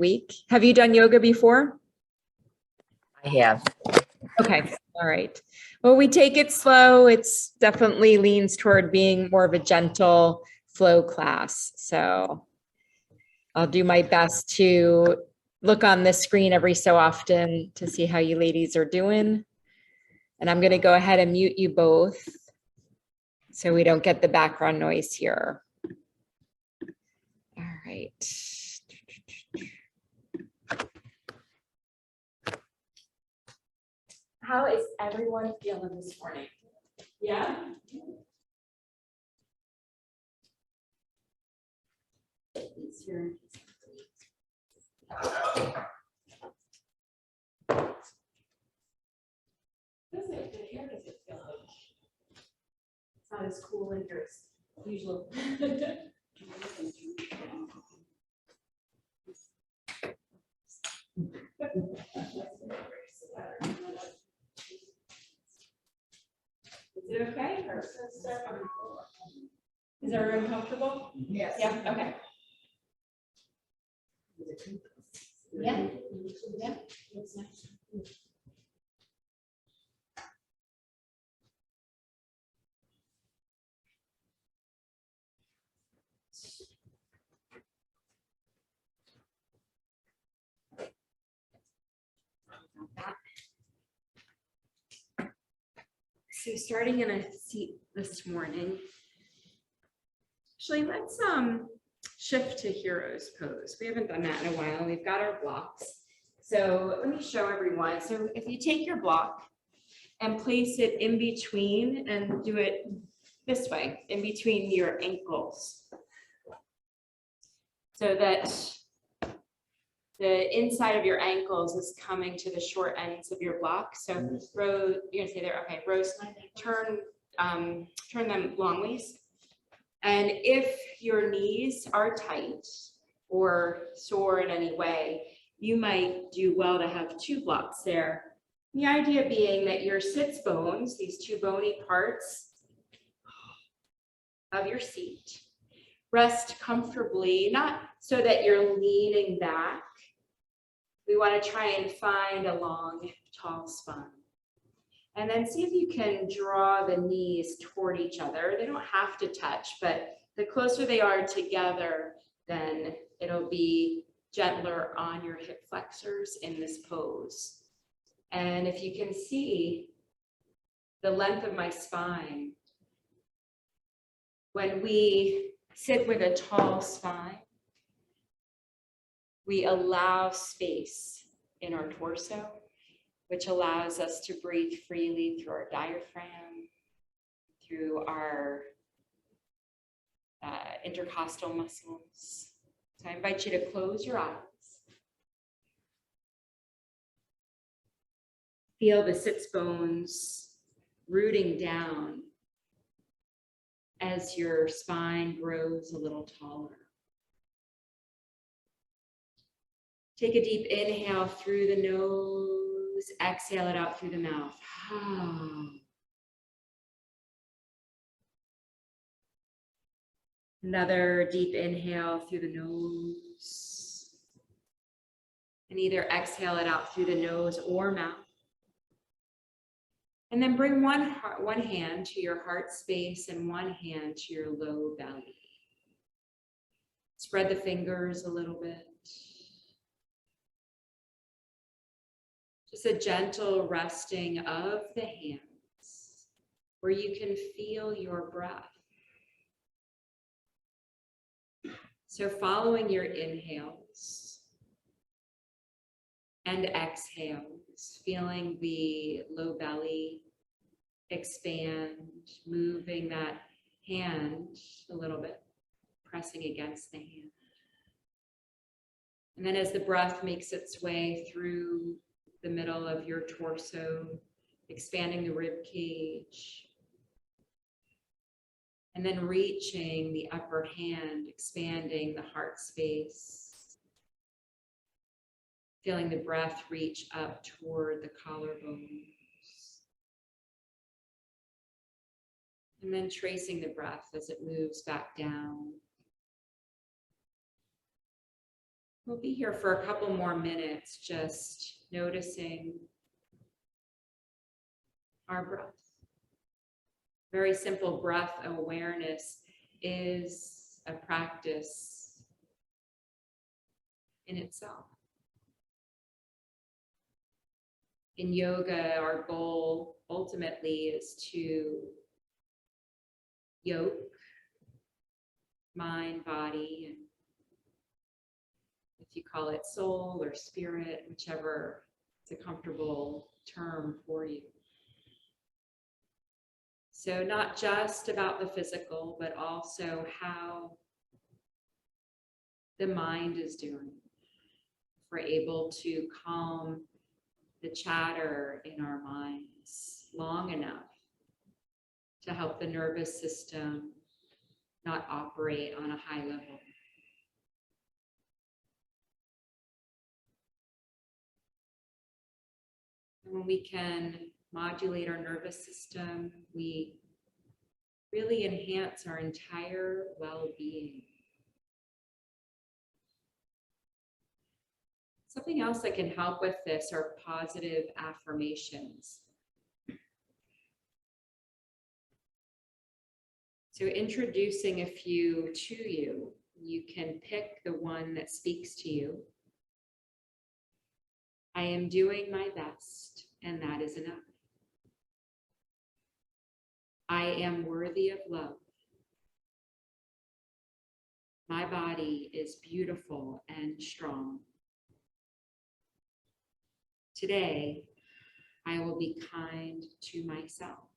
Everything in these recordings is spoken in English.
week. Have you done yoga before? I have. Okay, all right. Well, we take it slow. It's definitely leans toward being more of a gentle flow class. So I'll do my best to look on the screen every so often to see how you ladies are doing. And I'm going to go ahead and mute you both so we don't get the background noise here. All right. How is everyone feeling this morning? Yeah? Easier. Doesn't it feel here? Does it feel like it's not as cool in here as usual? Is it okay? Or is everyone comfortable? Yes. Yeah, okay. Yeah. Yeah. Looks nice. So starting in a seat this morning, actually let's shift to hero's pose. We haven't done that in a while. We've got our blocks. So let me show everyone. So if you take your block and place it in between and do it this way, in between your ankles, so that the inside of your ankles is coming to the short ends of your block. So Rose, you're gonna say there, okay, Rose, turn them long ways. And if your knees are tight or sore in any way, you might do well to have two blocks there. The idea being that your sits bones, these two bony parts of your seat, rest comfortably, not so that you're leaning back. We want to try and find a long, tall spine. And then see if you can draw the knees toward each other. They don't have to touch, but the closer they are together, then it'll be gentler on your hip flexors in this pose. And if you can see the length of my spine, when we sit with a tall spine, we allow space in our torso, which allows us to breathe freely through our diaphragm, through our intercostal muscles. So I invite you to close your eyes. Feel the sits bones rooting down as your spine grows a little taller. Take a deep inhale through the nose, exhale it out through the mouth. Another deep inhale through the nose. And either exhale it out through the nose or mouth. And then bring one hand to your heart space and one hand to your low belly. Spread the fingers a little bit. Just a gentle resting of the hands where you can feel your breath. So following your inhales and exhales, feeling the low belly expand, moving that hand a little bit, pressing against the hand. And then as the breath makes its way through the middle of your torso, expanding the rib cage, and then reaching the upper hand, expanding the heart space, feeling the breath reach up toward the collarbones, and then tracing the breath as it moves back down. We'll be here for a couple more minutes, just noticing our breath. Very simple breath awareness is a practice in itself. In yoga, our goal ultimately is to yoke mind, body, and if you call it soul or spirit, whichever is a comfortable term for you. So not just about the physical, but also how the mind is doing. If we're able to calm the chatter in our minds long enough to help the nervous system not operate on a high level. And when we can modulate our nervous system, we really enhance our entire well-being. Something else that can help with this are positive affirmations. So introducing a few to you, you can pick the one that speaks to you. I am doing my best, and that is enough. I am worthy of love. My body is beautiful and strong. Today, I will be kind to myself.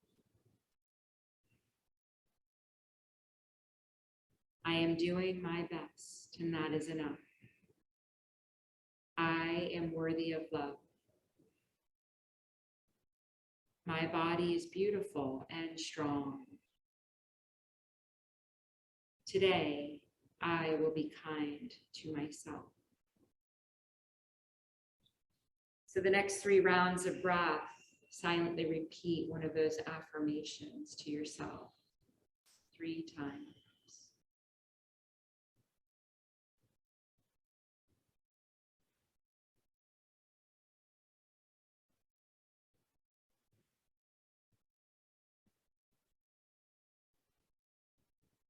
I am doing my best, and that is enough. I am worthy of love. My body is beautiful and strong. Today, I will be kind to myself. So the next 3 rounds of breath, silently repeat one of those affirmations to yourself 3 times.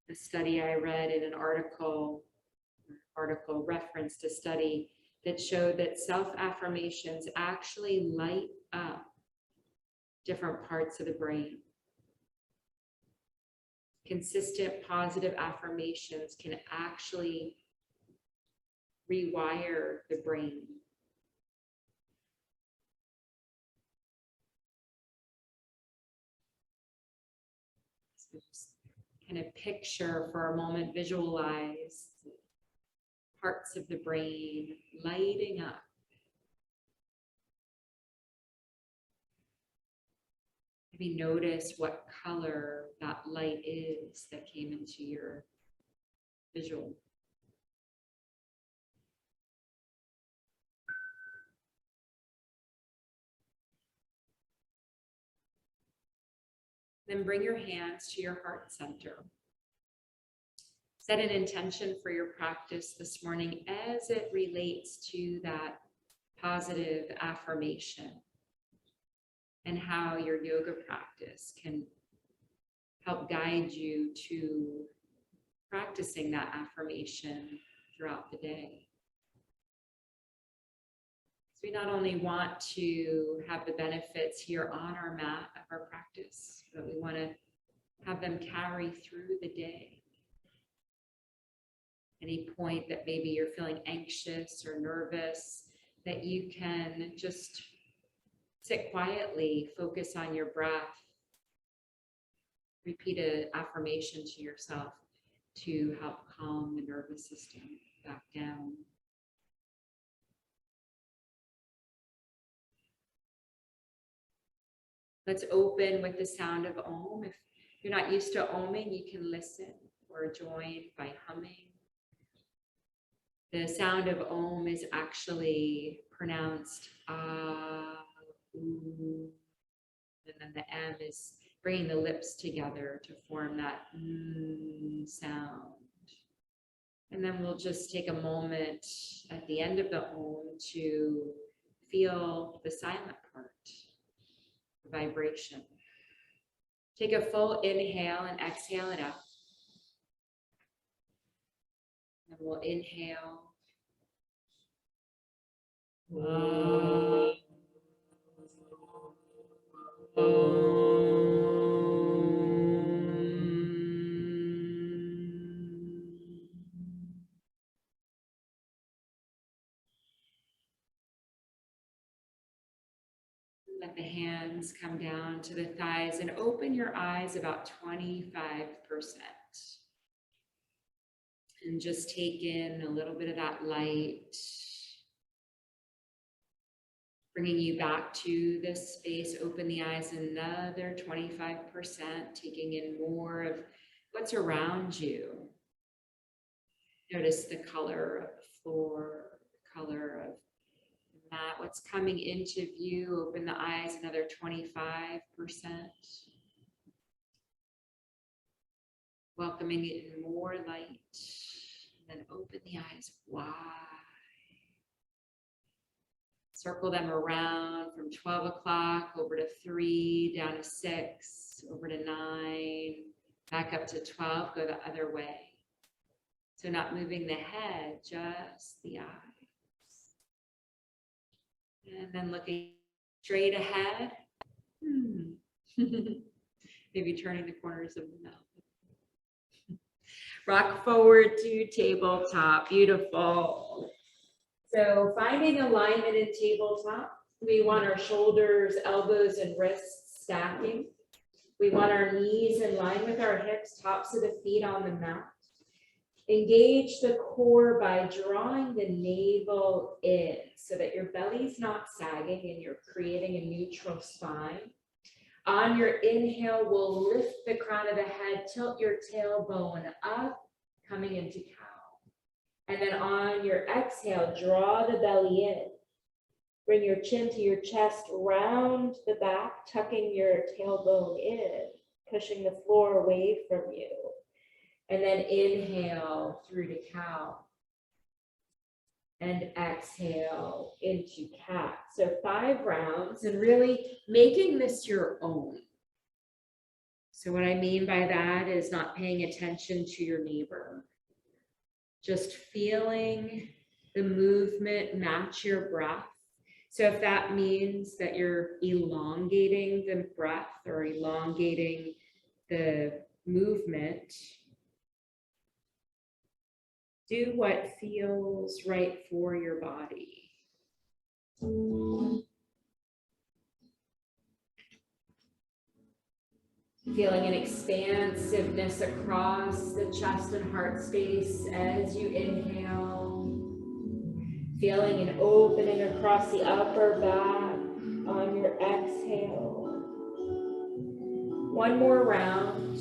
A study I read in an article referenced a study that showed that self-affirmations actually light up different parts of the brain. Consistent positive affirmations can actually rewire the brain. So just kind of picture for a moment, visualize parts of the brain lighting up. Maybe notice what color that light is that came into your visual. Then bring your hands to your heart center. Set an intention for your practice this morning as it relates to that positive affirmation and how your yoga practice can help guide you to practicing that affirmation throughout the day. So we not only want to have the benefits here on our mat of our practice, but we want to have them carry through the day. Any point that maybe you're feeling anxious or nervous, that you can just sit quietly, focus on your breath, repeat an affirmation to yourself to help calm the nervous system back down. Let's open with the sound of Om. If you're not used to Oming, you can listen or join by humming. The sound of Om is actually pronounced and then the M is bringing the lips together to form that sound. And then we'll just take a moment at the end of the Om to feel the silent part, the vibration. Take a full inhale and exhale it out. And we'll inhale. Let the hands come down to the thighs and open your eyes about 25%. And just take in a little bit of that light, bringing you back to this space. Open the eyes another 25%, taking in more of what's around you. Notice the color of the floor, the color of the mat, what's coming into view. Open the eyes another 25%. Welcoming in more light. And then open the eyes wide. Circle them around from 12 o'clock over to 3, down to 6, over to 9, back up to 12, go the other way. So not moving the head, just the eyes. And then looking straight ahead. Maybe turning the corners of the mouth. Rock forward to tabletop. Beautiful. So finding alignment in tabletop, we want our shoulders, elbows, and wrists stacking. We want our knees in line with our hips, tops of the feet on the mat. Engage the core by drawing the navel in so that your belly's not sagging and you're creating a neutral spine. On your inhale, we'll lift the crown of the head, tilt your tailbone up, coming into cow. And then on your exhale, draw the belly in. Bring your chin to your chest, round the back, tucking your tailbone in, pushing the floor away from you. And then inhale through to cow. And exhale into cat. So 5 rounds and really making this your own. So what I mean by that is not paying attention to your neighbor. Just feeling the movement match your breath. So if that means that you're elongating the breath or elongating the movement, do what feels right for your body. Feeling an expansiveness across the chest and heart space as you inhale. Feeling an opening across the upper back on your exhale. One more round.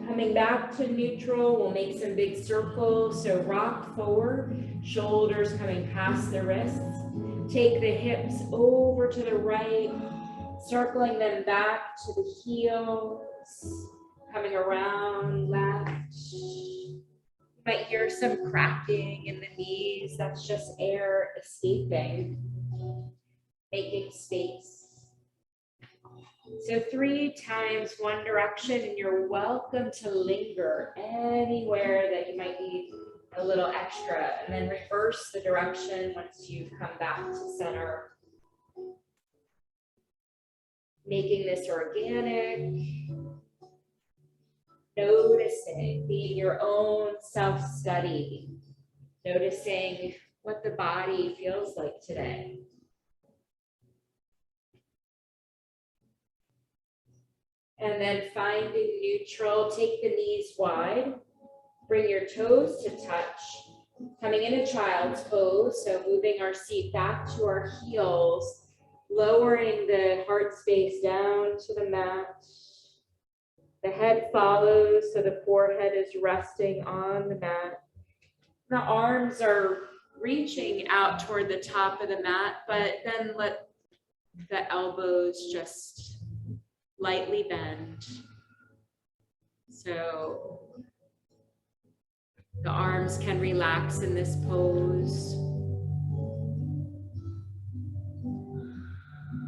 Coming back to neutral, we'll make some big circles. So rock forward, shoulders coming past the wrists. Take the hips over to the right, circling them back to the heels, coming around left. You might hear some cracking in the knees. That's just air escaping, making space. So 3 times one direction, and you're welcome to linger anywhere that you might need a little extra, and then reverse the direction once you've come back to center. Making this organic, noticing, being your own self-study, noticing what the body feels like today. And then finding neutral, take the knees wide, bring your toes to touch, coming into child's pose, so moving our seat back to our heels, lowering the heart space down to the mat. The head follows, so the forehead is resting on the mat. The arms are reaching out toward the top of the mat, but then let The elbows just lightly bend. So the arms can relax in this pose.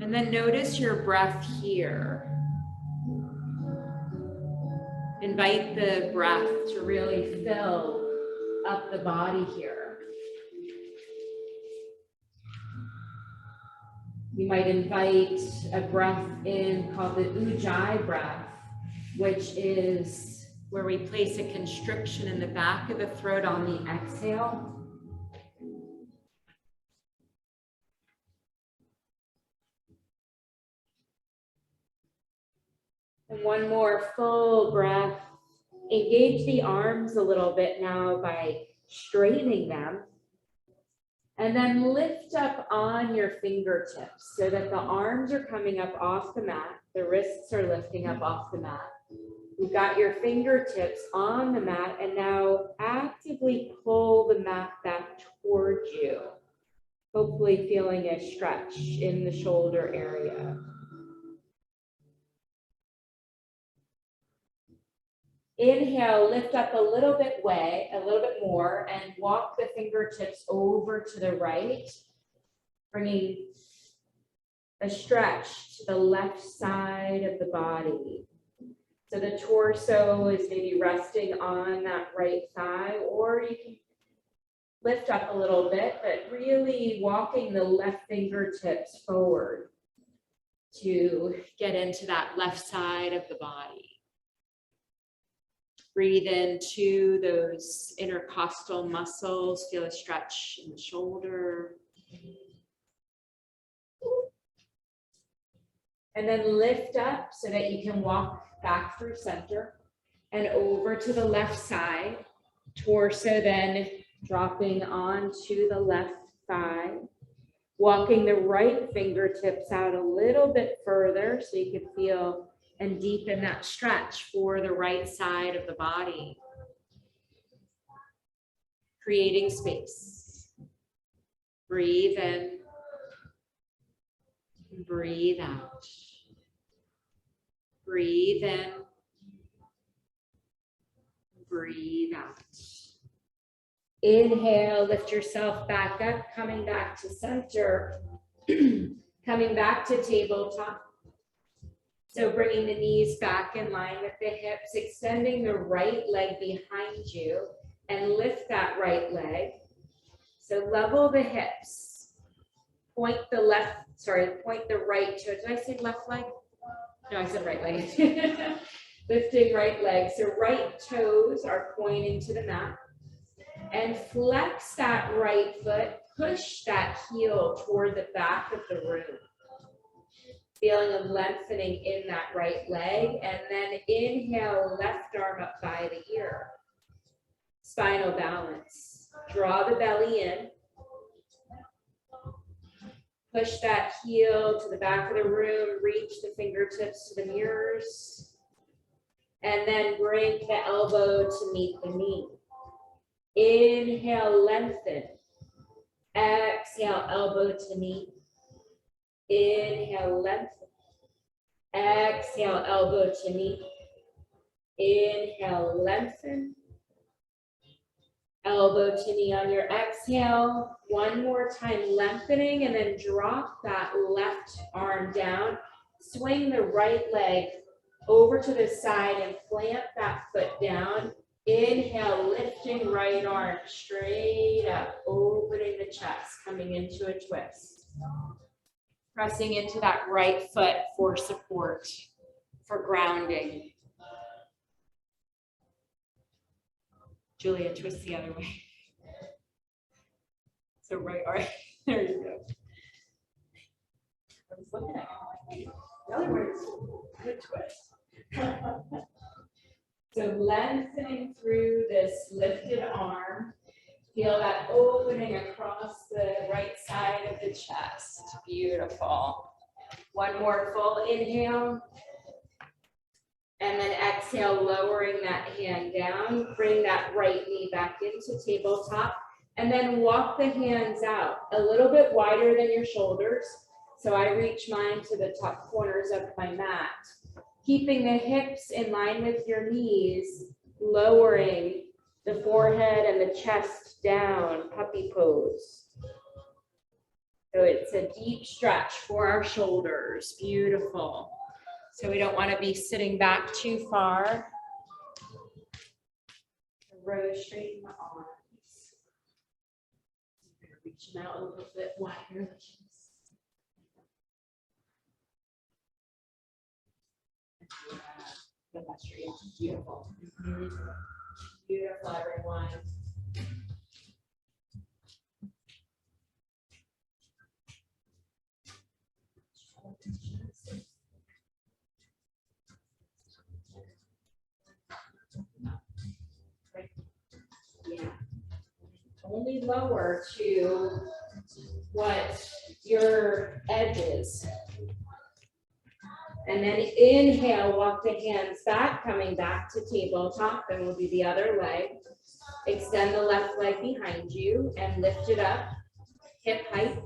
And then notice your breath here. Invite the breath to really fill up the body here. You might invite a breath in called the Ujjayi breath, which is where we place a constriction in the back of the throat on the exhale. And one more full breath. Engage the arms a little bit now by straightening them. And then lift up on your fingertips so that the arms are coming up off the mat. The wrists are lifting up off the mat. You've got your fingertips on the mat, and now actively pull the mat back towards you. Hopefully feeling a stretch in the shoulder area. Inhale, lift up a little bit more, and walk the fingertips over to the right, bringing a stretch to the left side of the body. So the torso is maybe resting on that right thigh, or you can lift up a little bit, but really walking the left fingertips forward to get into that left side of the body. Breathe into those intercostal muscles. Feel a stretch in the shoulder. And then lift up so that you can walk back through center and over to the left side. Torso then dropping onto the left thigh. Walking the right fingertips out a little bit further so you can feel and deepen that stretch for the right side of the body. Creating space. Breathe in. Breathe out. Breathe in. Breathe out. Inhale, lift yourself back up, coming back to center. Coming back to tabletop. So bringing the knees back in line with the hips, extending the right leg behind you and lift that right leg. So level the hips. Point the right toe. Did I say left leg? No, I said right leg. Lifting right leg. So right toes are pointing to the mat. And flex that right foot. Push that heel toward the back of the room. Feeling of lengthening in that right leg, and then inhale, left arm up by the ear. Spinal balance. Draw the belly in. Push that heel to the back of the room, reach the fingertips to the mirrors, and then bring the elbow to meet the knee. Inhale, lengthen. Exhale, elbow to knee. Inhale, lengthen. Exhale, elbow to knee. Inhale, lengthen. Elbow to knee on your exhale. One more time, lengthening, and then drop that left arm down. Swing the right leg over to the side and plant that foot down. Inhale, lifting right arm straight up, opening the chest, coming into a twist. Pressing into that right foot for support, for grounding. Julia, twist the other way. So right, all right, there you go. I was looking at you. The other way is good twist. So lengthening through this lifted arm. Feel that opening across the right side of the chest. Beautiful. One more full inhale. And then exhale, lowering that hand down. Bring that right knee back into tabletop. And then walk the hands out a little bit wider than your shoulders. So I reach mine to the top corners of my mat, keeping the hips in line with your knees, lowering the forehead and the chest down, puppy pose. So it's a deep stretch for our shoulders, beautiful. So we don't want to be sitting back too far. Row straighten the arms. Reach them out a little bit wider. The vestry is beautiful. Beautiful, everyone. Yeah. Only lower to what your edge is. And then inhale, walk the hands back, coming back to tabletop, and we'll do the other leg. Extend the left leg behind you and lift it up, hip height.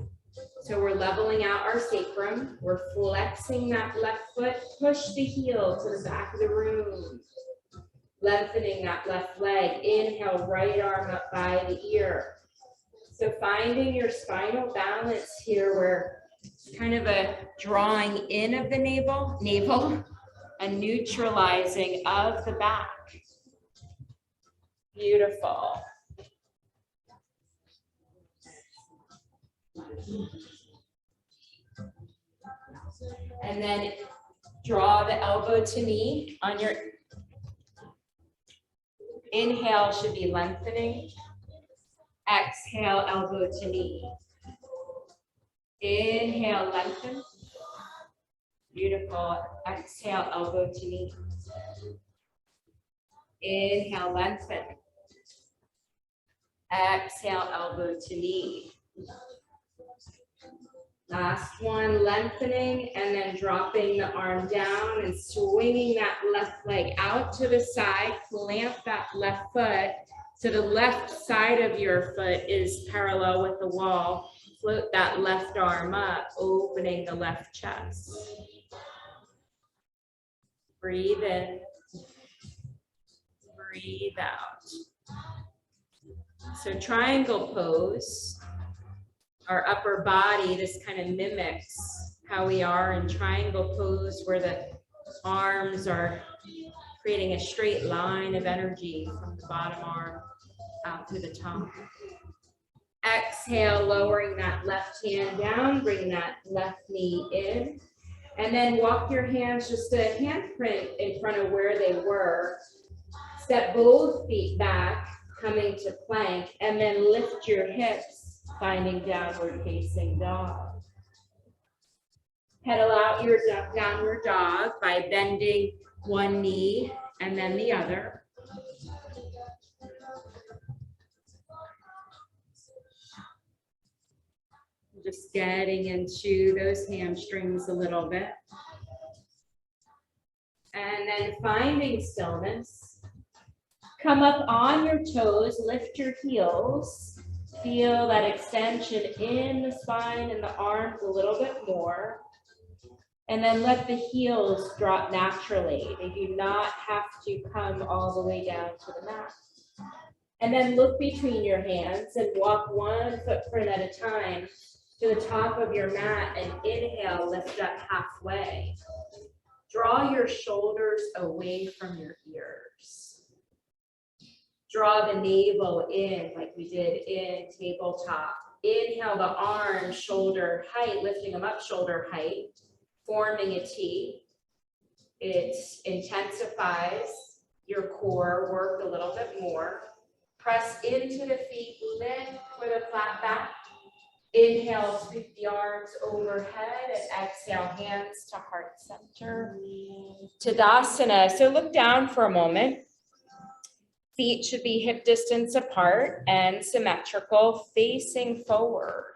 So we're leveling out our sacrum. We're flexing that left foot, push the heel to the back of the room. Lengthening that left leg. Inhale, right arm up by the ear. So finding your spinal balance here where it's kind of a drawing in of the navel, and neutralizing of the back. Beautiful. And then draw the elbow to knee on your inhale should be lengthening. Exhale, elbow to knee. Inhale, lengthen. Beautiful. Exhale, elbow to knee. Inhale, lengthen. Exhale, elbow to knee. Last one, lengthening and then dropping the arm down and swinging that left leg out to the side. Plant that left foot so the left side of your foot is parallel with the wall. Float that left arm up, opening the left chest. Breathe in. Breathe out. So triangle pose. Our upper body, this kind of mimics how we are in triangle pose where the arms are creating a straight line of energy from the bottom arm out to the top. Exhale, lowering that left hand down, bring that left knee in, and then walk your hands just a handprint in front of where they were. Step both feet back, coming to plank, and then lift your hips, finding downward facing dog. Pedal out your downward dog by bending one knee and then the other. Just getting into those hamstrings a little bit. And then finding stillness. Come up on your toes, lift your heels. Feel that extension in the spine and the arms a little bit more. And then let the heels drop naturally. They do not have to come all the way down to the mat. And then look between your hands and walk one footprint at a time to the top of your mat and inhale, lift up halfway. Draw your shoulders away from your ears. Draw the navel in like we did in tabletop. Inhale the arms, shoulder height, lifting them up shoulder height, forming a T. It intensifies your core work a little bit more. Press into the feet, lift with a flat back. Inhale, sweep the arms overhead and exhale, hands to heart center. Tadasana. So look down for a moment. Feet should be hip distance apart and symmetrical, facing forward.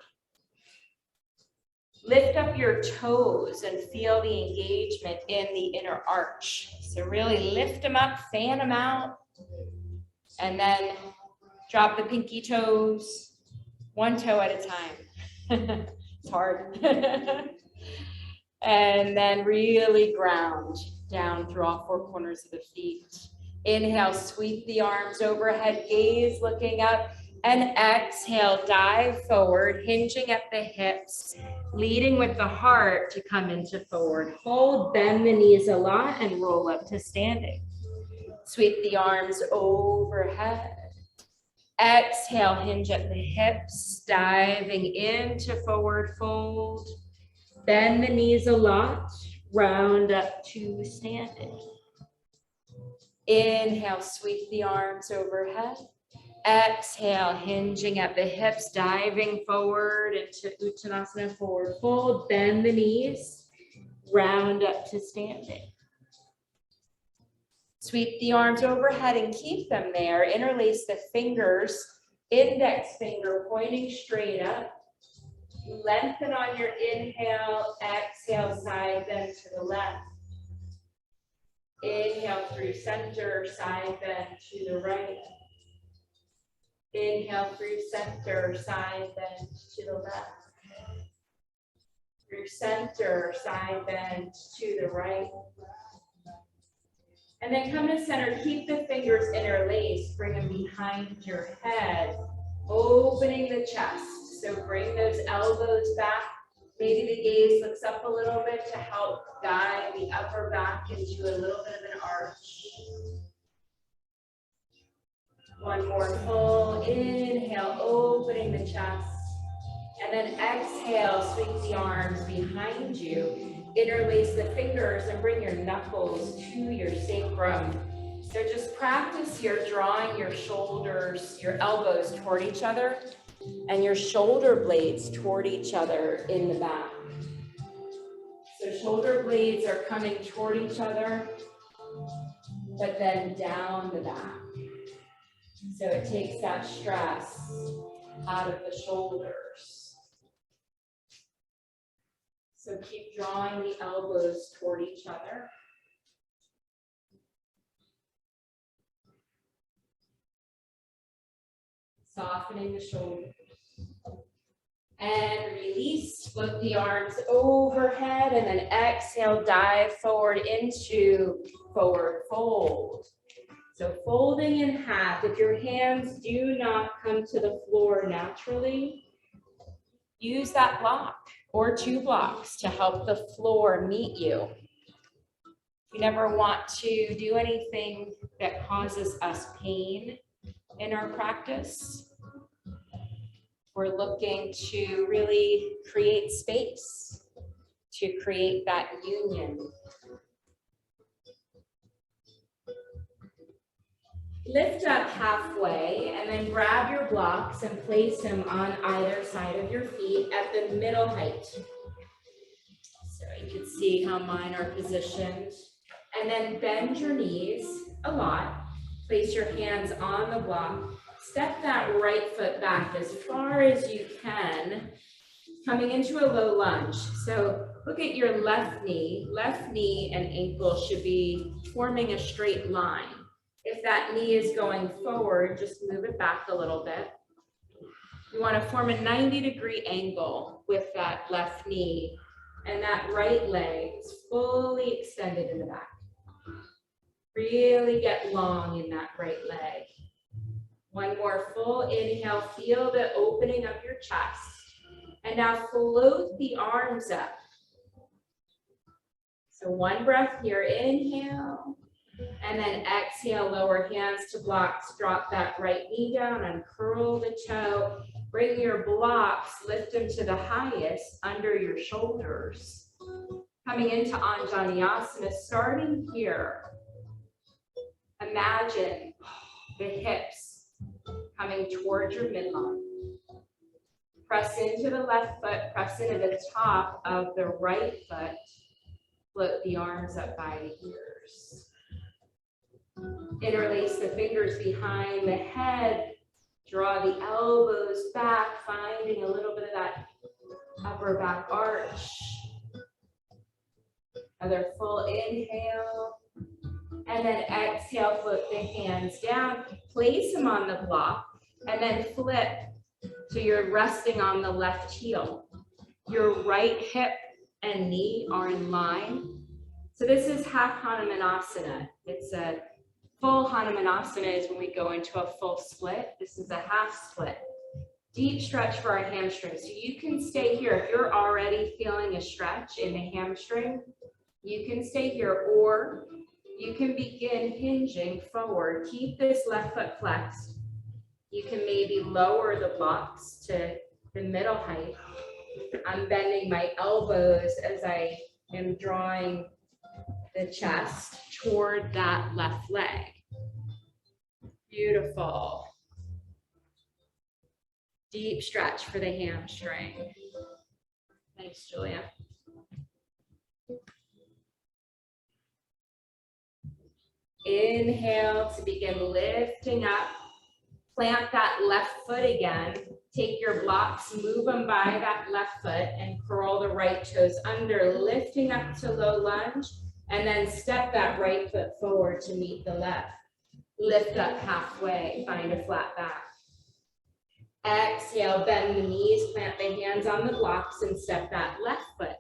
Lift up your toes and feel the engagement in the inner arch. So really lift them up, fan them out, and then drop the pinky toes, one toe at a time. It's hard. And then really ground down through all four corners of the feet. Inhale, sweep the arms overhead, gaze looking up, and exhale, dive forward, hinging at the hips, leading with the heart to come into forward fold, bend the knees a lot and roll up to standing. Sweep the arms overhead. Exhale, hinge at the hips, diving into forward fold. Bend the knees a lot, round up to standing. Inhale, sweep the arms overhead. Exhale, hinging at the hips, diving forward into Uttanasana, forward fold. Bend the knees, round up to standing. Sweep the arms overhead and keep them there. Interlace the fingers, index finger pointing straight up. Lengthen on your inhale, exhale, side bend to the left. Inhale through center, side bend to the right. Inhale through center, side bend to the left. Through center, side bend to the right. And then come to center, keep the fingers interlaced, bring them behind your head, opening the chest. So bring those elbows back. Maybe the gaze looks up a little bit to help guide the upper back into a little bit of an arch. One more full inhale, opening the chest. And then exhale, sweep the arms behind you. Interlace the fingers and bring your knuckles to your sacrum. So just practice here, drawing your shoulders, your elbows toward each other and your shoulder blades toward each other in the back. So shoulder blades are coming toward each other, but then down the back. So it takes that stress out of the shoulders. So keep drawing the elbows toward each other. Softening the shoulders. And release, float the arms overhead, and then exhale, dive forward into forward fold. So folding in half, if your hands do not come to the floor naturally, use that block or two blocks to help the floor meet you. We never want to do anything that causes us pain in our practice. We're looking to really create space, to create that union. Lift up halfway and then grab your blocks and place them on either side of your feet at the middle height. So you can see how mine are positioned. And then bend your knees a lot. Place your hands on the block. Step that right foot back as far as you can, coming into a low lunge. So look at your left knee and ankle should be forming a straight line. If that knee is going forward, just move it back a little bit. You want to form a 90-degree angle with that left knee, and that right leg is fully extended in the back. Really get long in that right leg. One more full inhale, feel the opening of your chest. And now float the arms up. So one breath here, inhale. And then exhale, lower hands to blocks, drop that right knee down, uncurl the toe. Bring your blocks, lift them to the highest under your shoulders. Coming into Anjaneyasana, starting here. Imagine the hips coming towards your midline. Press into the left foot, press into the top of the right foot. Float the arms up by the ears. Interlace the fingers behind the head. Draw the elbows back, finding a little bit of that upper back arch. Another full inhale. And then exhale, float the hands down. Place them on the block. And then flip so you're resting on the left heel. Your right hip and knee are in line. So this is half Hanumanasana. It's a full Hanumanasana is when we go into a full split. This is a half split. Deep stretch for our hamstrings. So you can stay here. If you're already feeling a stretch in the hamstring, you can stay here, or you can begin hinging forward. Keep this left foot flexed. You can maybe lower the blocks to the middle height. I'm bending my elbows as I am drawing the chest toward that left leg. Beautiful. Deep stretch for the hamstring. Thanks, Julia. Inhale to begin lifting up. Plant that left foot again. Take your blocks, move them by that left foot and curl the right toes under, lifting up to low lunge, and then step that right foot forward to meet the left. Lift up halfway, find a flat back. Exhale, bend the knees, plant the hands on the blocks and step that left foot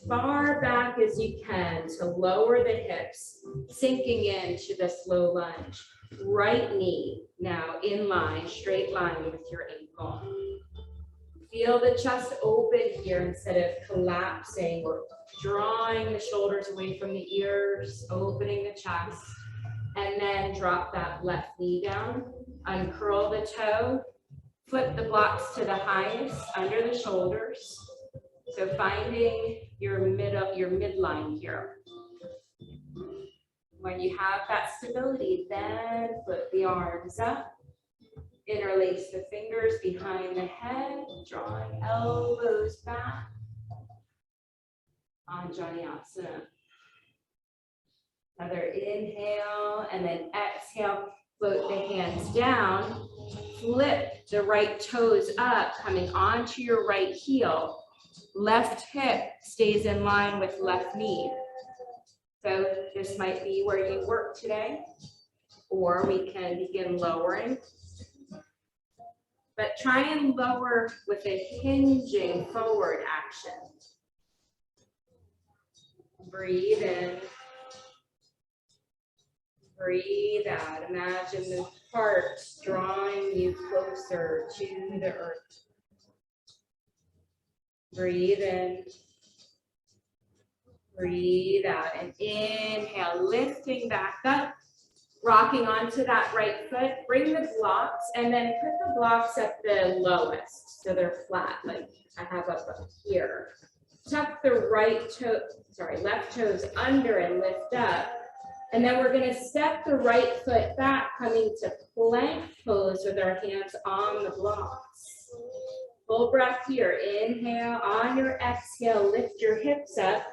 far back as you can to lower the hips, sinking into the slow lunge. Right knee now in line, straight line with your ankle. Feel the chest open here instead of collapsing or drawing the shoulders away from the ears, opening the chest, and then drop that left knee down, uncurl the toe, flip the blocks to the highest under the shoulders. So finding your midline here. When you have that stability, then flip the arms up, interlace the fingers behind the head, drawing elbows back. Anjaneyasana. Another inhale and then exhale, float the hands down, flip the right toes up, coming onto your right heel. Left hip stays in line with left knee. So this might be where you work today, or we can begin lowering. But try and lower with a hinging forward action. Breathe in. Breathe out. Imagine the heart drawing you closer to the earth. Breathe in. Breathe out and inhale, lifting back up, rocking onto that right foot. Bring the blocks and then put the blocks at the lowest so they're flat, like I have up here. Tuck the left toes under and lift up. And then we're going to step the right foot back, coming to plank pose with our hands on the blocks. Full breath here. Inhale. On your exhale, lift your hips up.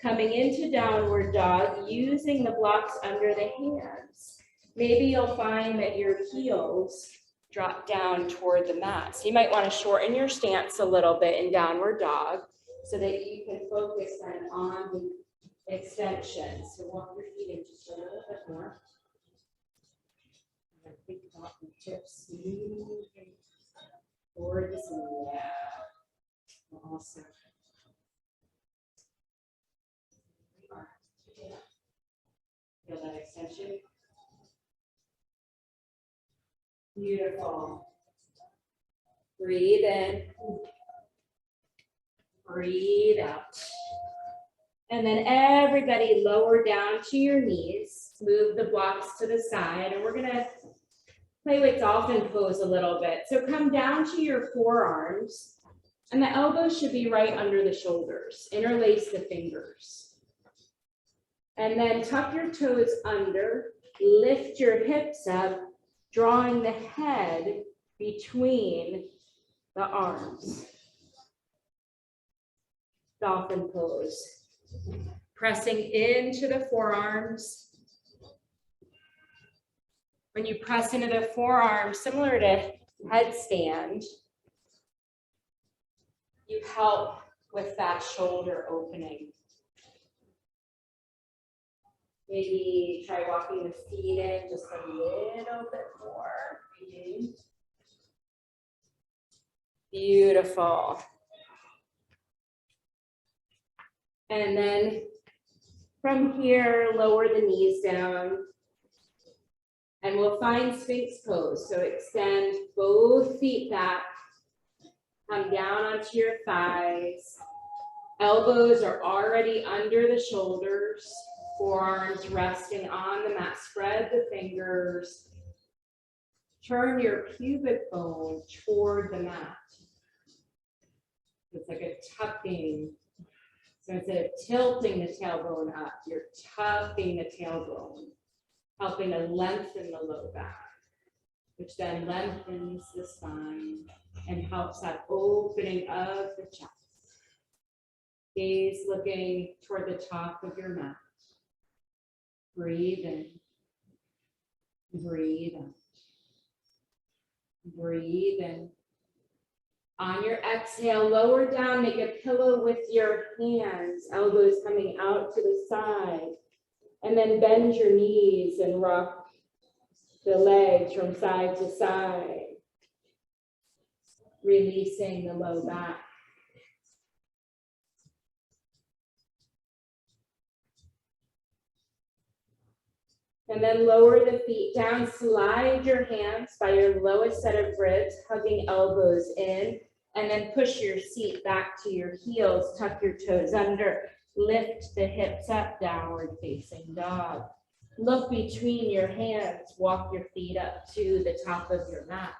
Coming into downward dog, using the blocks under the hands. Maybe you'll find that your heels drop down toward the mat. So you might want to shorten your stance a little bit in downward dog so that you can focus then on the extension. So walk your feet in just a little bit more. And think about the tips moving towards the also. Feel that extension. Beautiful. Breathe in. Breathe out. And then everybody lower down to your knees. Move the blocks to the side. And we're going to play with dolphin pose a little bit. So come down to your forearms. And the elbows should be right under the shoulders. Interlace the fingers. And then tuck your toes under, lift your hips up, drawing the head between the arms. Dolphin pose. Pressing into the forearms. When you press into the forearms, similar to headstand, you help with that shoulder opening. Maybe try walking the feet in just a little bit more. Beautiful. And then from here, lower the knees down. And we'll find Sphinx pose. So extend both feet back. Come down onto your thighs. Elbows are already under the shoulders. Forearms resting on the mat. Spread the fingers. Turn your pubic bone toward the mat. It's like a tucking. So instead of tilting the tailbone up, you're tucking the tailbone, helping to lengthen the low back, which then lengthens the spine and helps that opening of the chest. Gaze looking toward the top of your mat. Breathe in. Breathe out. Breathe in. On your exhale, lower down, make a pillow with your hands, elbows coming out to the side. And then bend your knees and rock the legs from side to side. Releasing the low back. And then lower the feet down, slide your hands by your lowest set of ribs, hugging elbows in, and then push your seat back to your heels, tuck your toes under, lift the hips up, downward facing dog. Look between your hands, walk your feet up to the top of your mat.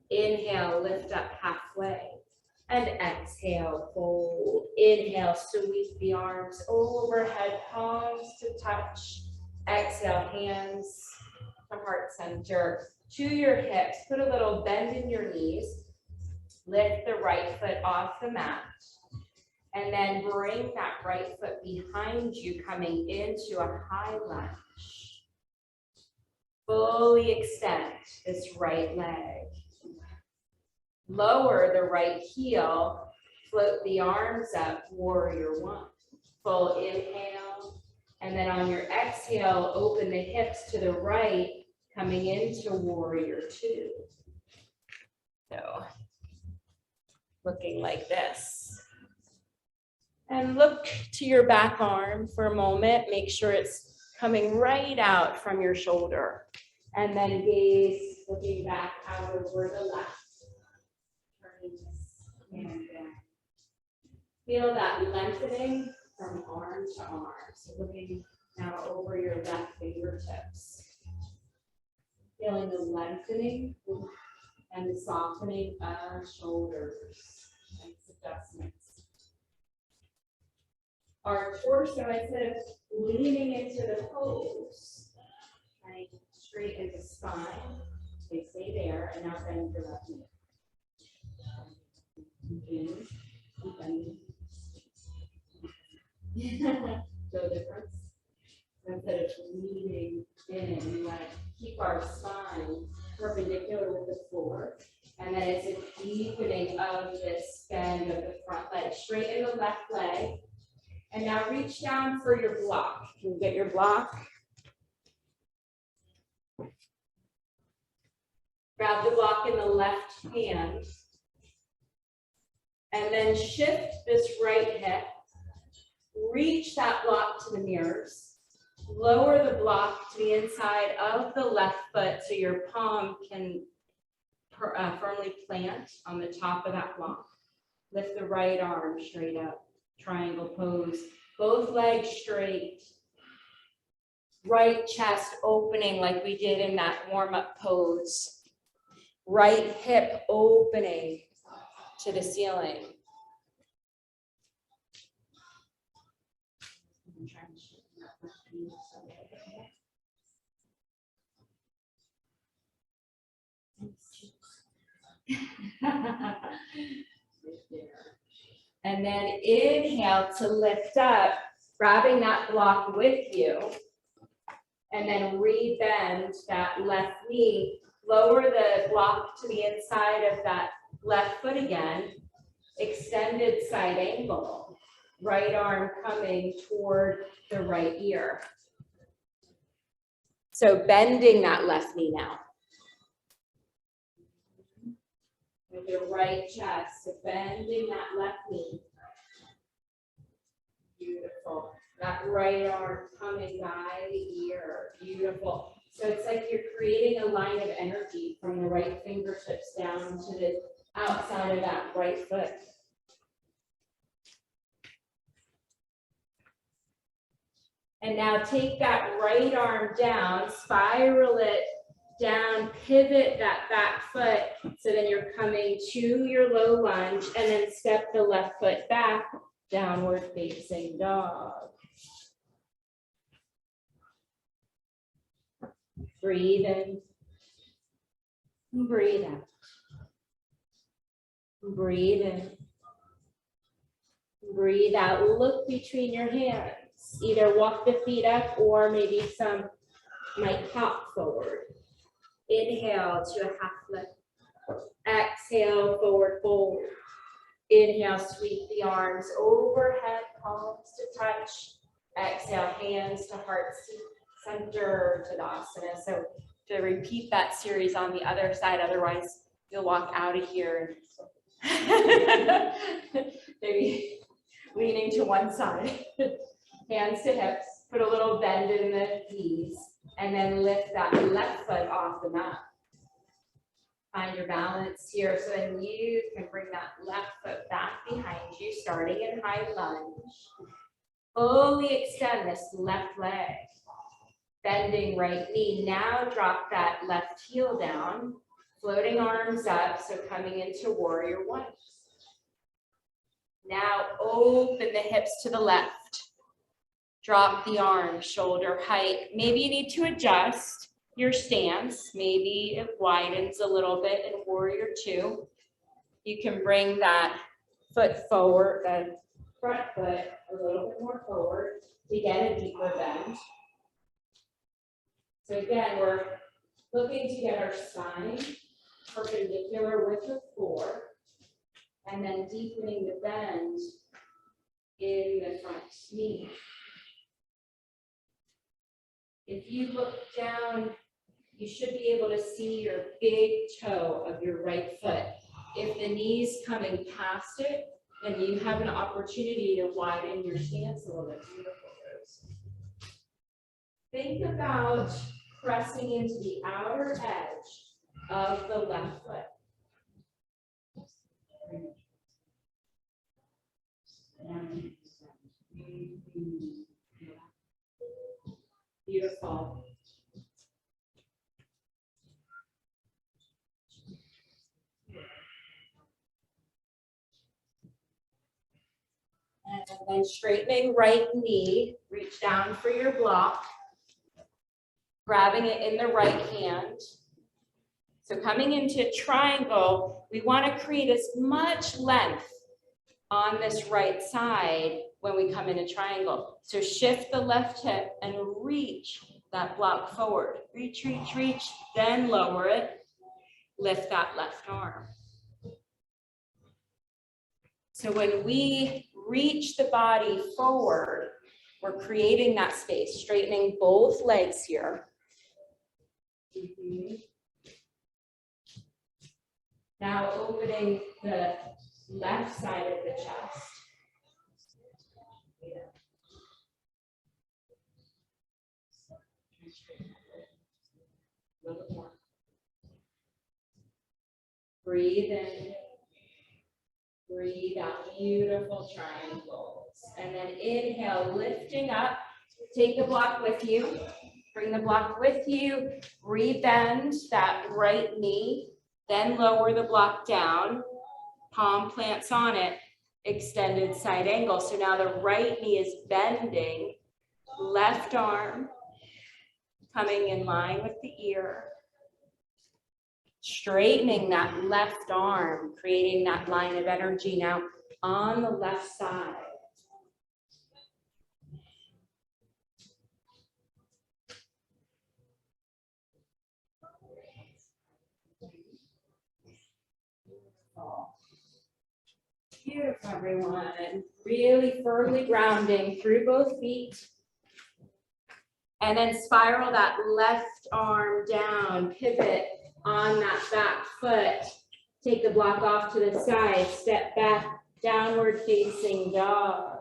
Inhale, lift up halfway, and exhale, fold. Inhale, sweep the arms overhead, palms to touch. Exhale, hands to heart center, to your hips. Put a little bend in your knees. Lift the right foot off the mat. And then bring that right foot behind you, coming into a high lunge. Fully extend this right leg. Lower the right heel. Float the arms up, warrior one. Full inhale. And then on your exhale, open the hips to the right, coming into warrior two. So, looking like this. And look to your back arm for a moment. Make sure it's coming right out from your shoulder. And then gaze, looking back out over the left. Turning this hand down. Feel that lengthening from arm to arm. So looking now over your left fingertips. Feeling the lengthening and the softening of shoulders. Nice adjustments. Our torso, instead of leaning into the pose, trying to straighten the spine. They stay there, and now bend your left knee. Keep bending. No difference. Instead of leaning in, we want to keep our spine perpendicular with the floor. And then it's a deepening of this bend of the front leg. Straighten the left leg. And now reach down for your block. Can you get your block? Grab the block in the left hand. And then shift this right hip. Reach that block to the mirrors. Lower the block to the inside of the left foot so your palm can firmly plant on the top of that block. Lift the right arm straight up. Triangle pose. Both legs straight. Right chest opening like we did in that warm-up pose. Right hip opening to the ceiling. And then inhale to lift up, grabbing that block with you. And then re-bend that left knee. Lower the block to the inside of that left foot again. Extended side angle. Right arm coming toward the right ear. So bending that left knee now. With your right chest, so bending that left knee. Beautiful. That right arm coming by the ear. Beautiful. So it's like you're creating a line of energy from the right fingertips down to the outside of that right foot. And now take that right arm down, spiral it down, pivot that back foot. So then you're coming to your low lunge and then step the left foot back, downward facing dog. Breathe in. Breathe out. Breathe in. Breathe out. Look between your hands. Either walk the feet up or maybe some might hop forward. Inhale to a half lift. Exhale, forward fold. Inhale, sweep the arms overhead, palms to touch. Exhale, hands to heart center to the asana. So to repeat that series on the other side, otherwise you'll walk out of here and maybe leaning to one side. Hands to hips, put a little bend in the knees, and then lift that left foot off the mat. Find your balance here, so then you can bring that left foot back behind you, starting in high lunge. Fully extend this left leg. Bending right knee. Now drop that left heel down, floating arms up, so coming into warrior one. Now open the hips to the left. Drop the arms, shoulder height. Maybe you need to adjust your stance. Maybe it widens a little bit in warrior two. You can bring that foot forward, the front foot a little bit more forward to get a deeper bend. So again, we're looking to get our spine perpendicular with the floor and then deepening the bend in the front knee. If you look down, you should be able to see your big toe of your right foot. If the knee's coming past it, then you have an opportunity to widen your stance a little bit. Beautiful, Rose. Think about pressing into the outer edge of the left foot. Beautiful. And then straightening right knee, reach down for your block, grabbing it in the right hand. So coming into triangle, we want to create as much length on this right side when we come into triangle. So shift the left hip and reach that block forward. Reach, reach, reach, then lower it. Lift that left arm. So when we reach the body forward, we're creating that space, straightening both legs here. Now opening the left side of the chest. A little more. Breathe in. Breathe out. Beautiful triangles. And then inhale, lifting up. Take the block with you. Bring the block with you. Rebend that right knee. Then lower the block down. Palm plants on it. Extended side angle. So now the right knee is bending. Left arm coming in line with the ear. Straightening that left arm, creating that line of energy now on the left side. Beautiful, everyone. Really firmly grounding through both feet. And then spiral that left arm down, pivot on that back foot. Take the block off to the side, step back, downward facing dog.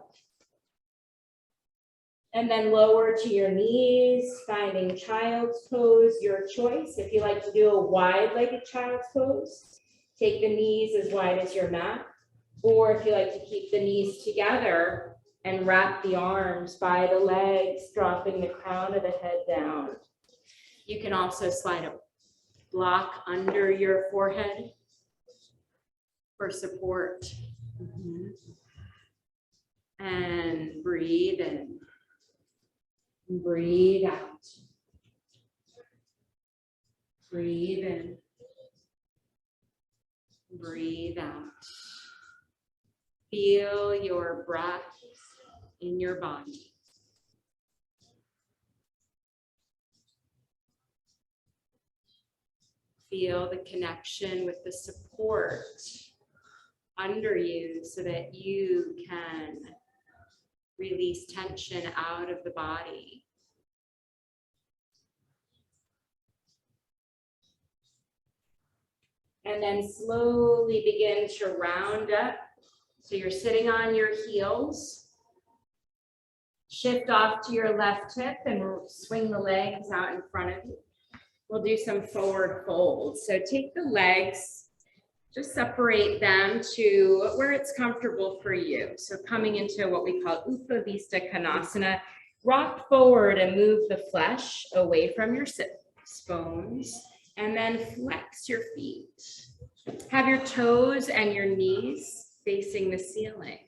And then lower to your knees, finding child's pose, your choice. If you like to do a wide-legged child's pose, take the knees as wide as your mat. Or if you like to keep the knees together and wrap the arms by the legs, dropping the crown of the head down. You can also slide a block under your forehead for support. And breathe in. Breathe out. Breathe in. Breathe out. Feel your breath in your body. Feel the connection with the support under you so that you can release tension out of the body. And then slowly begin to round up. So you're sitting on your heels. Shift off to your left hip and swing the legs out in front of you. We'll do some forward folds. So take the legs, just separate them to where it's comfortable for you. So coming into what we call Upavista Konasana, rock forward and move the flesh away from your sits bones, and then flex your feet. Have your toes and your knees facing the ceiling.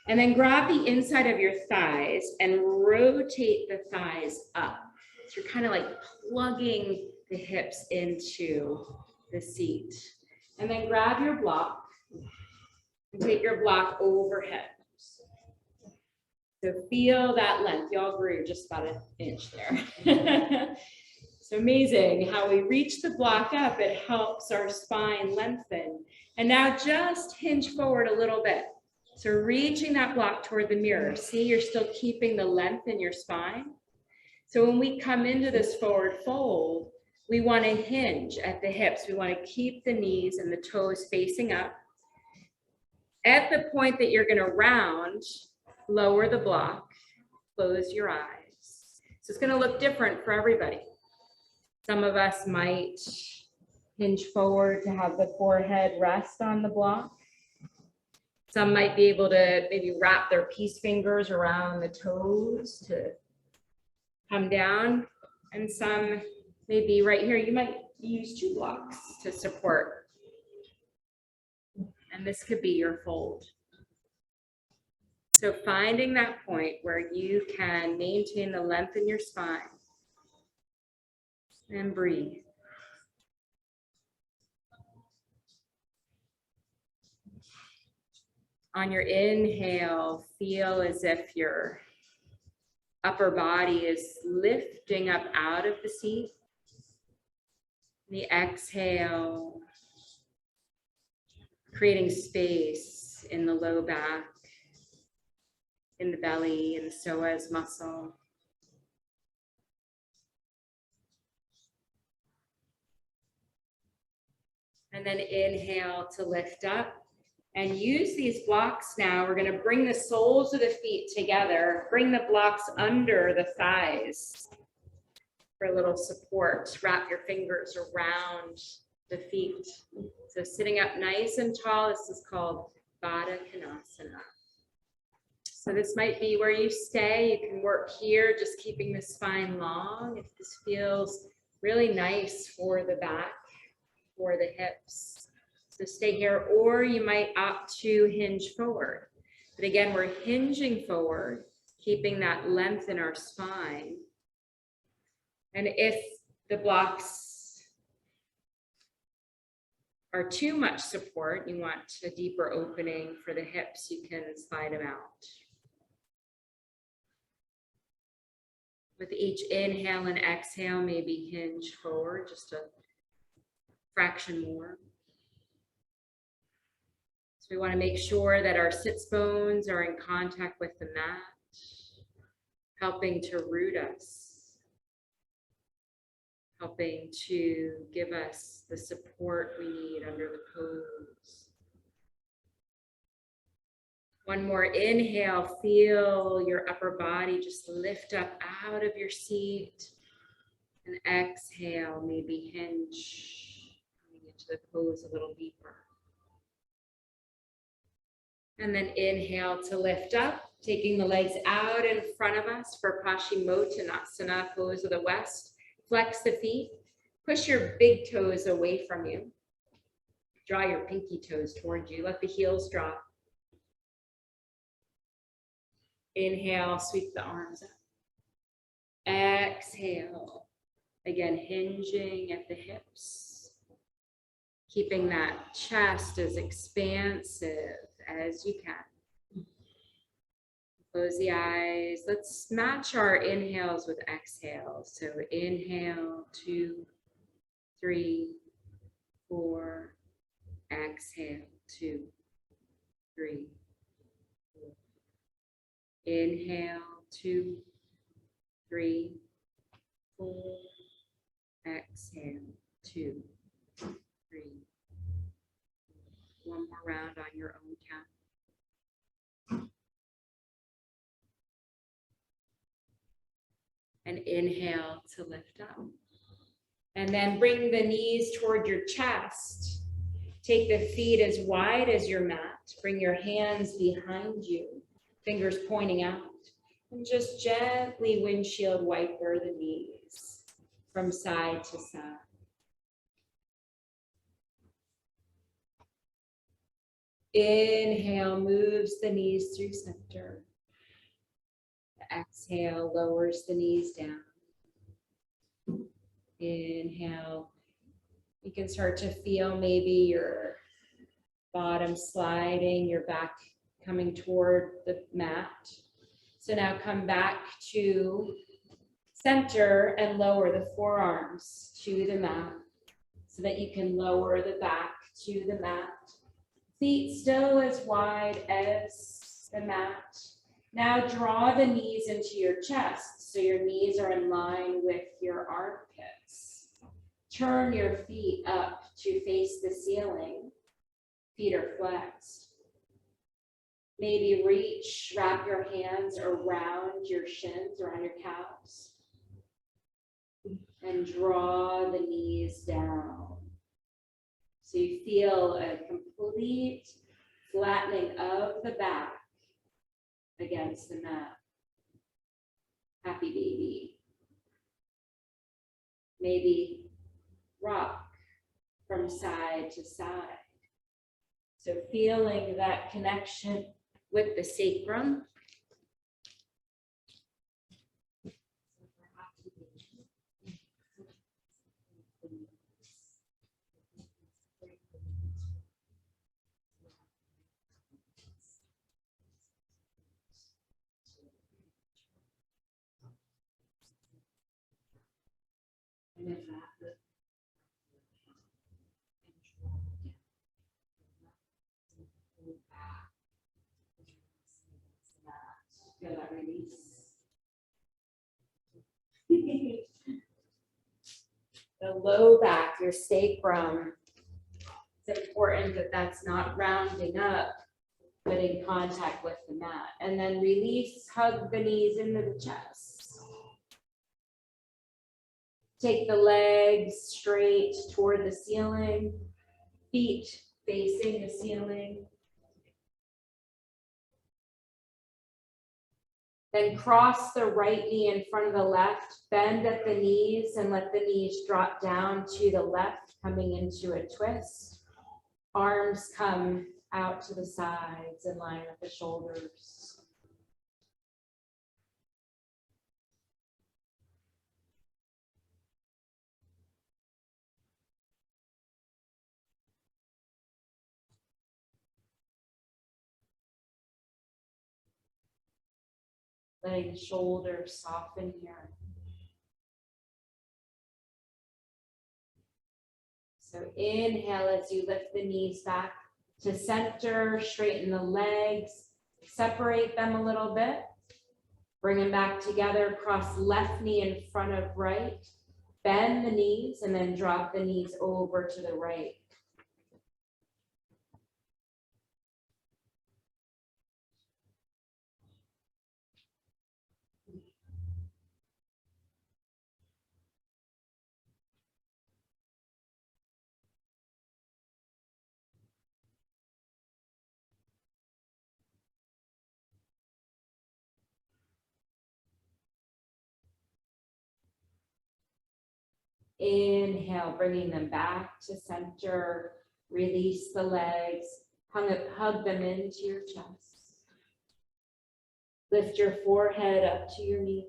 And then grab the inside of your thighs and rotate the thighs up. So you're kind of like plugging the hips into the seat. And then grab your block and take your block overhead. So feel that length. Y'all grew just about an inch there. It's amazing how we reach the block up. It helps our spine lengthen. And now just hinge forward a little bit. So reaching that block toward the mirror. See, you're still keeping the length in your spine. So when we come into this forward fold, we want to hinge at the hips. We want to keep the knees and the toes facing up. At the point that you're going to round, lower the block, close your eyes. So it's going to look different for everybody. Some of us might hinge forward to have the forehead rest on the block. Some might be able to maybe wrap their peace fingers around the toes to come down. And some maybe right here, you might use 2 blocks to support. And this could be your fold. So finding that point where you can maintain the length in your spine and breathe. On your inhale, feel as if your upper body is lifting up out of the seat. The exhale, creating space in the low back, in the belly, in the psoas muscle. And then inhale to lift up. And use these blocks now. We're going to bring the soles of the feet together. Bring the blocks under the thighs for a little support. Wrap your fingers around the feet. So sitting up nice and tall, this is called Baddha Konasana. So this might be where you stay. You can work here, just keeping the spine long. If this feels really nice for the back, for the hips. So stay here, or you might opt to hinge forward. But again, we're hinging forward, keeping that length in our spine. And if the blocks are too much support, you want a deeper opening for the hips, you can slide them out. With each inhale and exhale, maybe hinge forward just a fraction more. So we want to make sure that our sits bones are in contact with the mat, helping to root us, helping to give us the support we need under the pose. One more inhale, feel your upper body just lift up out of your seat. And exhale, maybe hinge, coming into the pose a little deeper. And then inhale to lift up, taking the legs out in front of us for Paschimottanasana, pose of the West. Flex the feet, push your big toes away from you. Draw your pinky toes towards you, let the heels drop. Inhale, sweep the arms up. Exhale, again, hinging at the hips. Keeping that chest as expansive as you can. Close the eyes. Let's match our inhales with exhales. So inhale, 2, 3, 4. Exhale, 2, 3, 4. Inhale, 2, 3, 4. Exhale, 2, 3. One more round on your own count. And inhale to lift up. And then bring the knees toward your chest. Take the feet as wide as your mat. Bring your hands behind you, fingers pointing out. And just gently windshield wiper the knees from side to side. Inhale moves the knees through center. Exhale lowers the knees down. Inhale. You can start to feel maybe your bottom sliding, your back coming toward the mat. So now come back to center and lower the forearms to the mat so that you can lower the back to the mat. Feet still as wide as the mat. Now draw the knees into your chest so your knees are in line with your armpits. Turn your feet up to face the ceiling. Feet are flexed. Maybe reach, wrap your hands around your shins, around your calves. And draw the knees down. So you feel a complete flattening of the back against the mat. Happy baby. Maybe rock from side to side. So feeling that connection with the sacrum. And then wrap it. Feel that release. The low back, your sacrum. It's important that that's not rounding up, but in contact with the mat. And then release, hug the knees into the chest. Take the legs straight toward the ceiling, feet facing the ceiling. Then cross the right knee in front of the left, bend at the knees and let the knees drop down to the left, coming into a twist. Arms come out to the sides in line with the shoulders. Letting the shoulders soften here. So inhale as you lift the knees back to center, straighten the legs, separate them a little bit. Bring them back together, cross left knee in front of right. Bend the knees and then drop the knees over to the right. Inhale, bringing them back to center. Release the legs, hug them into your chest. Lift your forehead up to your knees.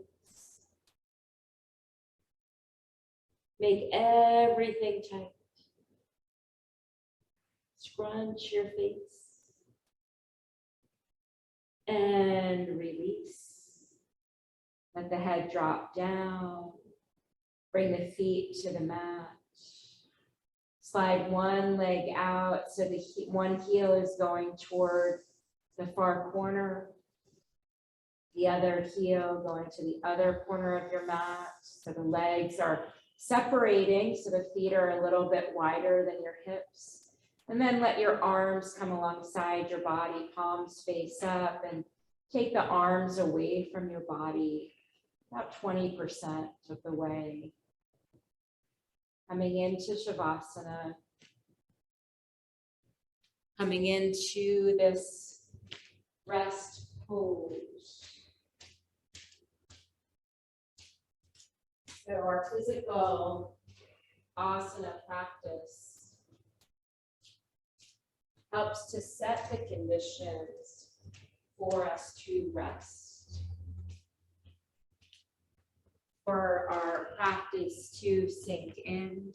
Make everything tight. Scrunch your face. And release. Let the head drop down. Bring the feet to the mat. Slide one leg out so the one heel is going toward the far corner. The other heel going to the other corner of your mat. So the legs are separating, so the feet are a little bit wider than your hips. And then let your arms come alongside your body, palms face up, and take the arms away from your body about 20% of the way. Coming into Shavasana, coming into this rest pose. So our physical asana practice helps to set the conditions for us to rest, for our practice to sink in,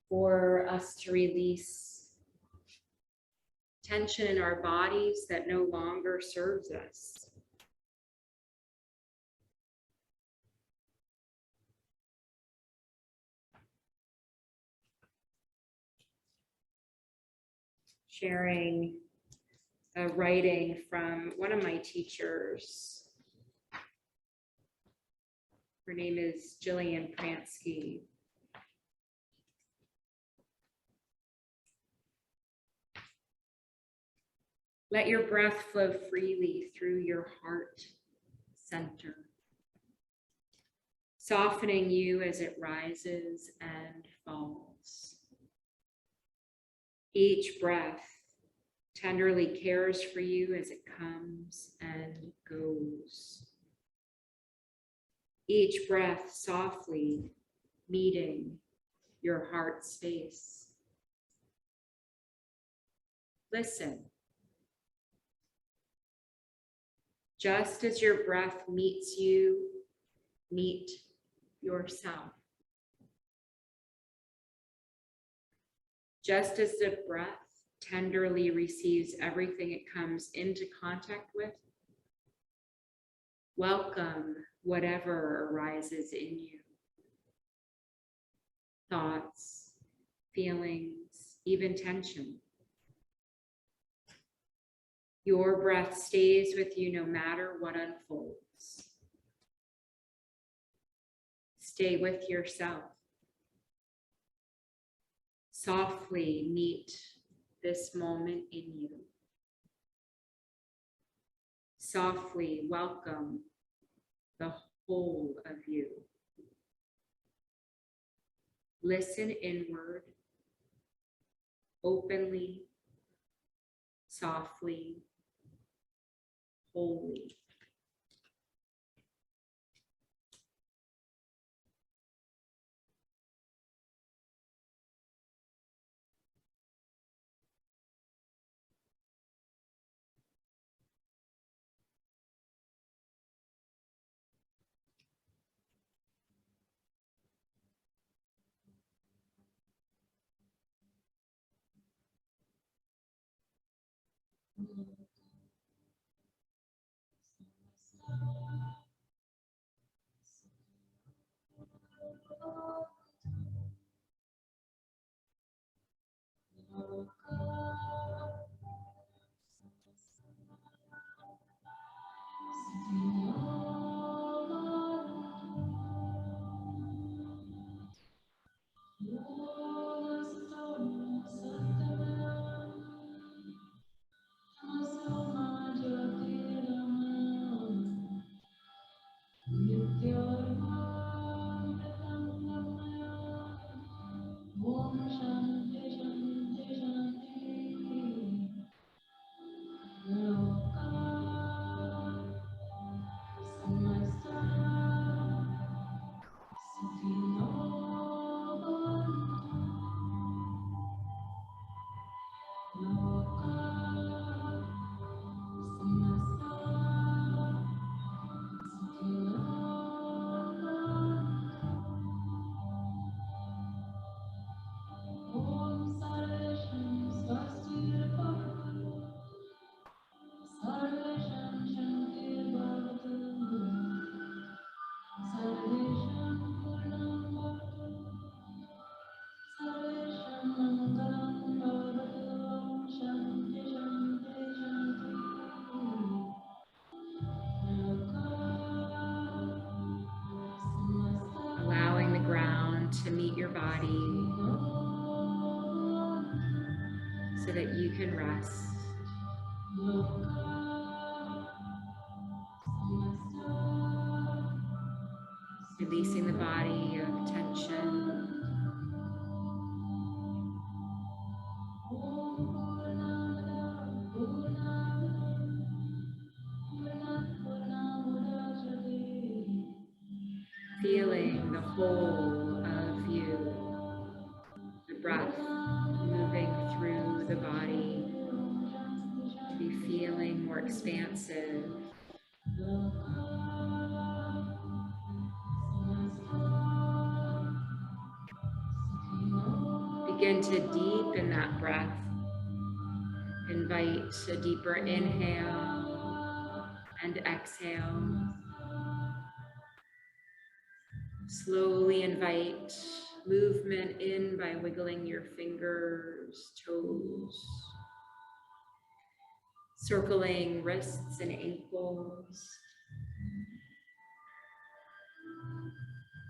for us to release tension in our bodies that no longer serves us. Sharing a writing from one of my teachers. Her name is Jillian Pransky. Let your breath flow freely through your heart center, softening you as it rises and falls. Each breath tenderly cares for you as it comes and goes. Each breath softly meeting your heart space. Listen. Just as your breath meets you, meet yourself. Just as the breath tenderly receives everything it comes into contact with, welcome whatever arises in you. Thoughts, feelings, even tension. Your breath stays with you no matter what unfolds. Stay with yourself. Softly meet this moment in you. Softly welcome the whole of you. Listen inward, openly, softly, wholly. ground to meet your body so that you can rest. Releasing the body of tension. Feeling the whole of you, the breath moving through the body, to be feeling more expansive. Begin to deepen that breath. Invite a deeper inhale and exhale. Slowly invite movement in by wiggling your fingers, toes, circling wrists and ankles.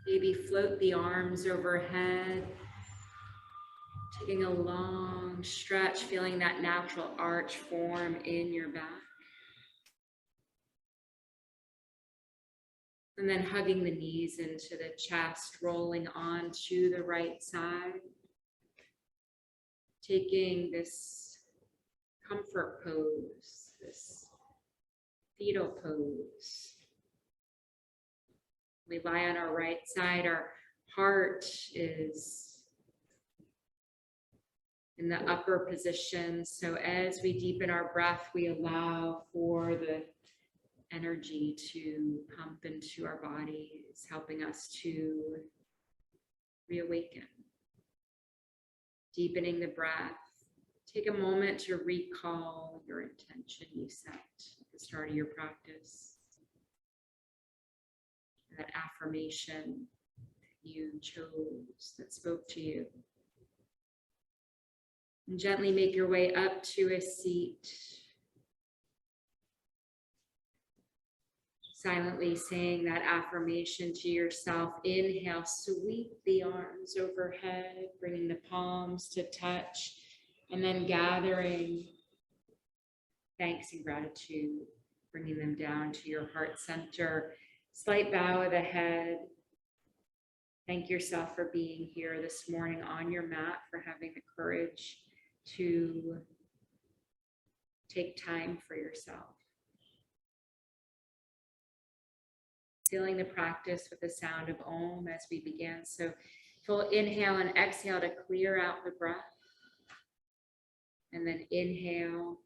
Maybe float the arms overhead, taking a long stretch, feeling that natural arch form in your back. And then hugging the knees into the chest, rolling onto the right side. Taking this comfort pose, this fetal pose. We lie on our right side, our heart is in the upper position. So as we deepen our breath, we allow for the energy to pump into our bodies, helping us to reawaken. Deepening the breath. Take a moment to recall your intention you set at the start of your practice. That affirmation that you chose, that spoke to you. And gently make your way up to a seat. Silently saying that affirmation to yourself. Inhale, sweep the arms overhead, bringing the palms to touch, and then gathering thanks and gratitude, bringing them down to your heart center. Slight bow of the head. Thank yourself for being here this morning on your mat, for having the courage to take time for yourself. Sealing the practice with the sound of Om as we begin. So full inhale and exhale to clear out the breath. And then inhale.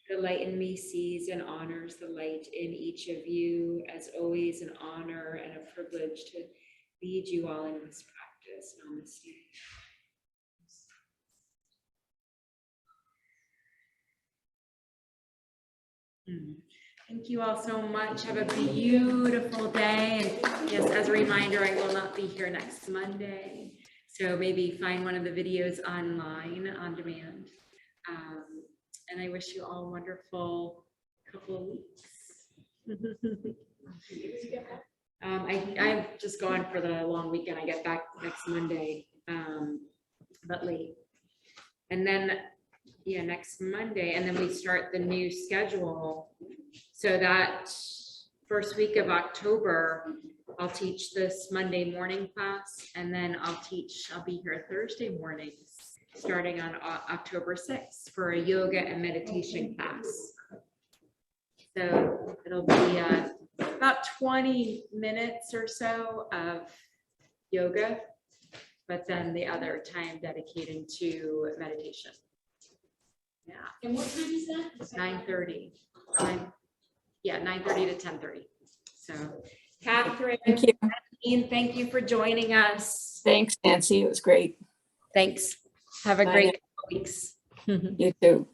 The light in me sees and honors the light in each of you. As always, an honor and a privilege to lead you all in this practice. Namaste. Thank you all so much. Have a beautiful day. And yes, as a reminder, I will not be here next Monday. So maybe find one of the videos online on demand. And I wish you all a wonderful couple of weeks. I'm just gone for the long weekend. I get back next Monday, but late. And then, yeah, next Monday. And then we start the new schedule. So that first week of October, I'll teach this Monday morning class. And then I'll be here Thursday mornings, starting on October 6th for a yoga and meditation class. So it'll be about 20 minutes or so of yoga, but then the other time dedicating to meditation. Yeah. And what time is that? 9:30. 9:30 to 10:30. So Catherine, Thank you. thank you for joining us. Thanks, Nancy. It was great. Thanks. Have a Bye great now. couple weeks. You too.